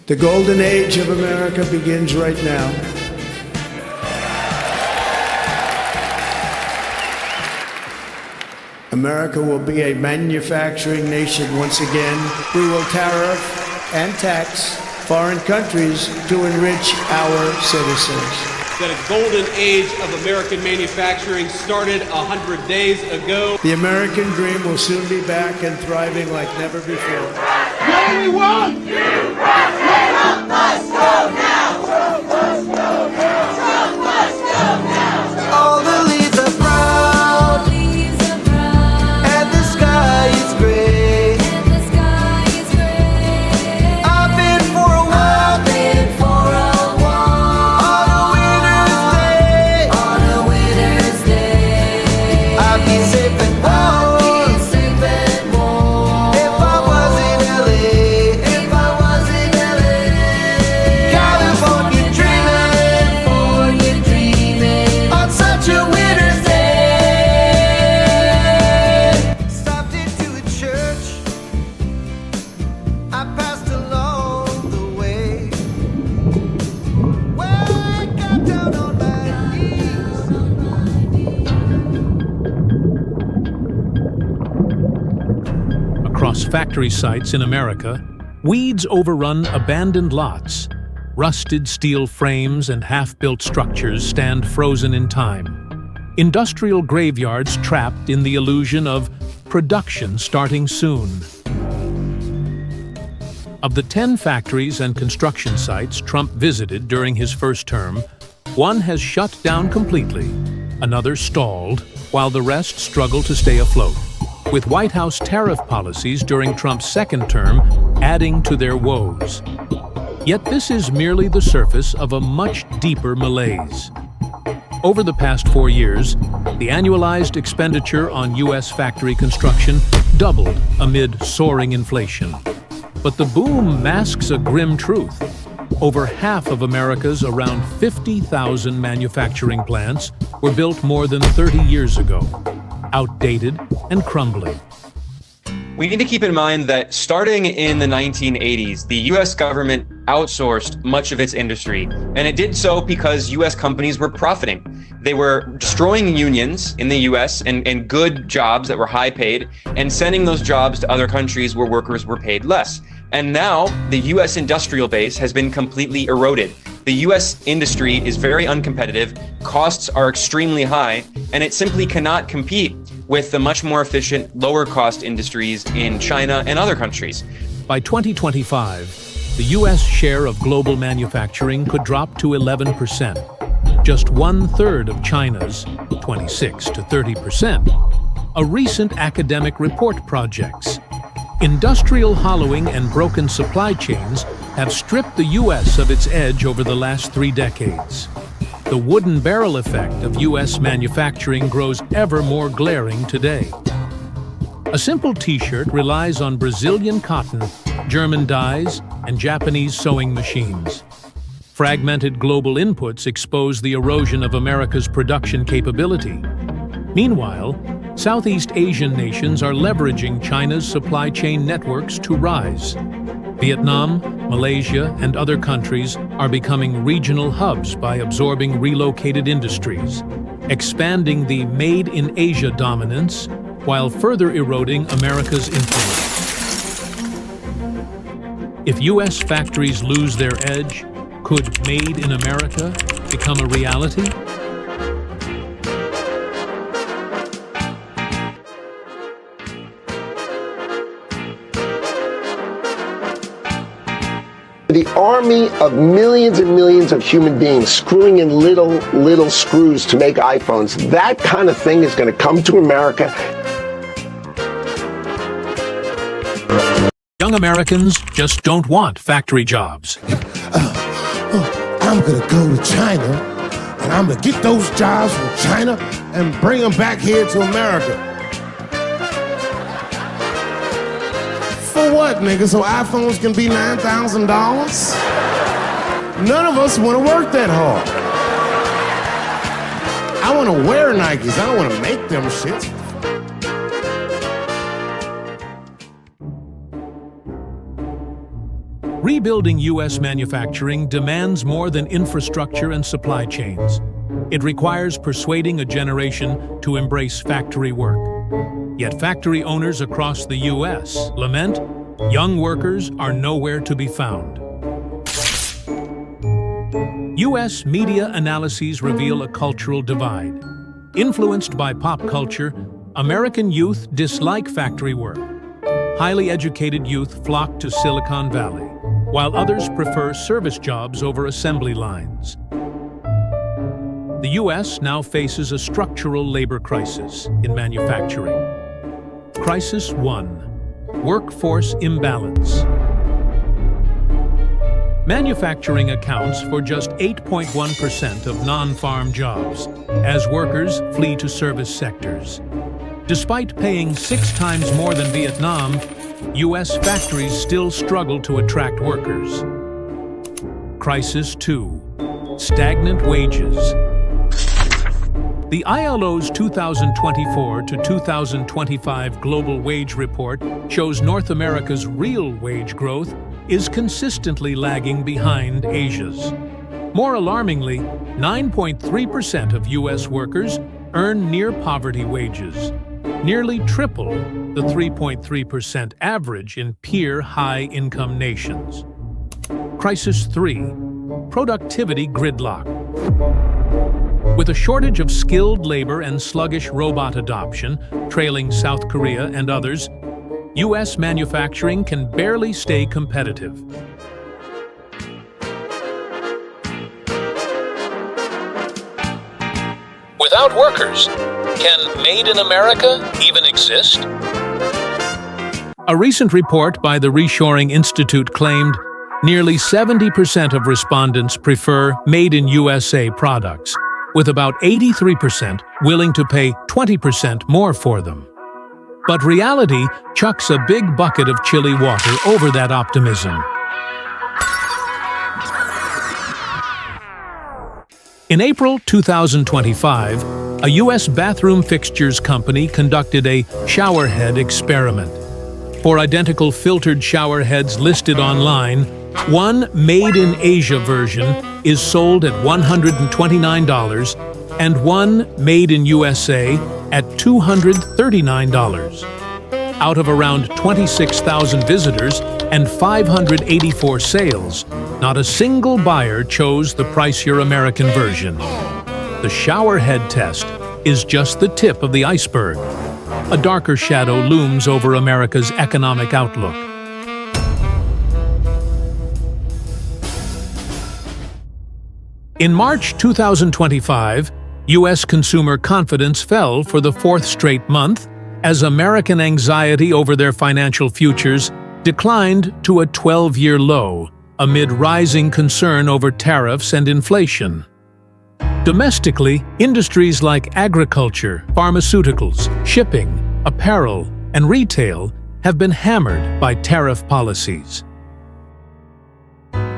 The golden age of America begins right now. America will be a manufacturing nation once again. We will tariff and tax foreign countries to enrich our citizens. That a golden age of American manufacturing started 100 days ago. The American dream will soon be back and thriving like never before. What do we want? Trump must go now! Trump must go now! Trump must go now! All the leaves are brown, and the sky is gray. I've been for a walk on a winter's day. I'd be safe and warm if I was in LA. California dreaming on such a winter's day. Stopped into a church, I passed along the way. Well, I got down on my knees. Across factory sites in America, weeds overrun abandoned lots. Rusted steel frames and half-built structures stand frozen in time. Industrial graveyards trapped in the illusion of production starting soon. Of the 10 factories and construction sites Trump visited during his first term, one has shut down completely, another stalled, while the rest struggle to stay afloat, with White House tariff policies during Trump's second term adding to their woes. Yet this is merely the surface of a much deeper malaise. Over the past 4 years, the annualized expenditure on U.S. factory construction doubled amid soaring inflation. But the boom masks a grim truth. Over half of America's around 50,000 manufacturing plants were built more than 30 years ago, outdated and crumbling. We need to keep in mind that starting in the 1980s, the U.S. government outsourced much of its industry, and it did so because U.S. companies were profiting. They were destroying unions in the U.S. and good jobs that were high paid and sending those jobs to other countries where workers were paid less. And now the U.S. industrial base has been completely eroded. The U.S. industry is very uncompetitive, costs are extremely high, and it simply cannot compete with the much more efficient, lower-cost industries in China and other countries. By 2025, the U.S. share of global manufacturing could drop to 11%, just 1/3 of China's 26 to 30%. A recent academic report projects. Industrial hollowing and broken supply chains have stripped the U.S. of its edge over the last 3 decades. The wooden barrel effect of U.S. manufacturing grows ever more glaring today. A simple t-shirt relies on Brazilian cotton, German dyes, and Japanese sewing machines. Fragmented global inputs expose the erosion of America's production capability. Meanwhile, Southeast Asian nations are leveraging China's supply chain networks to rise. Vietnam, Malaysia, and other countries are becoming regional hubs by absorbing relocated industries, expanding the Made in Asia dominance while further eroding America's influence. If U.S. factories lose their edge, could Made in America become a reality? The army of millions and millions of human beings screwing in little screws to make iPhones, that kind of thing is going to come to America. Young Americans just don't want factory jobs. I'm going to go to China, and I'm going to get those jobs from China and bring them back here to America. For what, nigga? So iPhones can be $9,000? None of us want to work that hard. I want to wear Nikes. I don't want to make them shit. Rebuilding U.S. manufacturing demands more than infrastructure and supply chains. It requires persuading a generation to embrace factory work. Yet factory owners across the U.S. lament young workers are nowhere to be found. U.S. media analyses reveal a cultural divide. Influenced by pop culture, American youth dislike factory work. Highly educated youth flock to Silicon Valley, while others prefer service jobs over assembly lines. The U.S. now faces a structural labor crisis in manufacturing. Crisis 1: Workforce imbalance. Manufacturing accounts for just 8.1% of non-farm jobs, as workers flee to service sectors. Despite paying 6 times more than Vietnam, U.S. factories still struggle to attract workers. Crisis 2: Stagnant wages. The ILO's 2024 to 2025 Global Wage Report shows North America's real wage growth is consistently lagging behind Asia's. More alarmingly, 9.3% of U.S. workers earn near-poverty wages, nearly triple the 3.3% average in peer high-income nations. Crisis 3: Productivity gridlock. With a shortage of skilled labor and sluggish robot adoption, trailing South Korea and others, U.S. manufacturing can barely stay competitive. Without workers, can Made in America even exist? A recent report by the Reshoring Institute claimed nearly 70% of respondents prefer Made in USA products, with about 83% willing to pay 20% more for them. But reality chucks a big bucket of chilly water over that optimism. In April 2025, a U.S. bathroom fixtures company conducted a showerhead experiment. For identical filtered showerheads listed online, one Made in Asia version is sold at $129 and one Made in USA at $239. Out of around 26,000 visitors and 584 sales, not a single buyer chose the pricier American version. The showerhead test is just the tip of the iceberg. A darker shadow looms over America's economic outlook. In March 2025, U.S. consumer confidence fell for the 4th straight month as American anxiety over their financial futures declined to a 12-year low amid rising concern over tariffs and inflation. Domestically, industries like agriculture, pharmaceuticals, shipping, apparel, and retail have been hammered by tariff policies.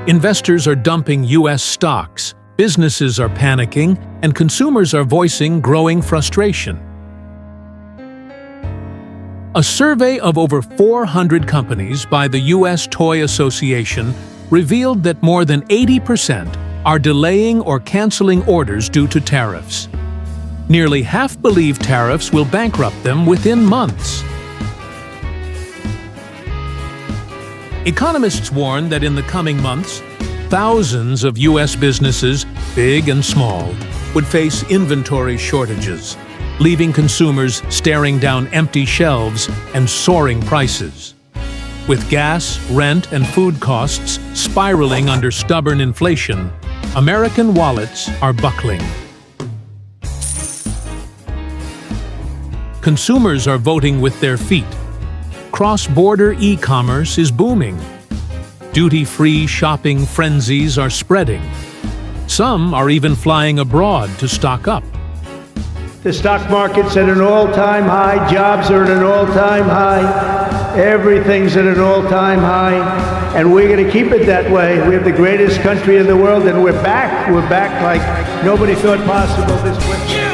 Investors are dumping U.S. stocks, businesses are panicking, and consumers are voicing growing frustration. A survey of over 400 companies by the U.S. Toy Association revealed that more than 80% are delaying or canceling orders due to tariffs. Nearly half believe tariffs will bankrupt them within months. Economists warn that in the coming months, thousands of U.S. businesses, big and small, would face inventory shortages, leaving consumers staring down empty shelves and soaring prices. With gas, rent, and food costs spiraling under stubborn inflation, American wallets are buckling. Consumers are voting with their feet. Cross-border e-commerce is booming. Duty-free shopping frenzies are spreading. Some are even flying abroad to stock up. The stock market's at an all-time high. Jobs are at an all-time high. Everything's at an all-time high. And we're going to keep it that way. We have the greatest country in the world, and we're back. We're back like nobody thought possible this winter.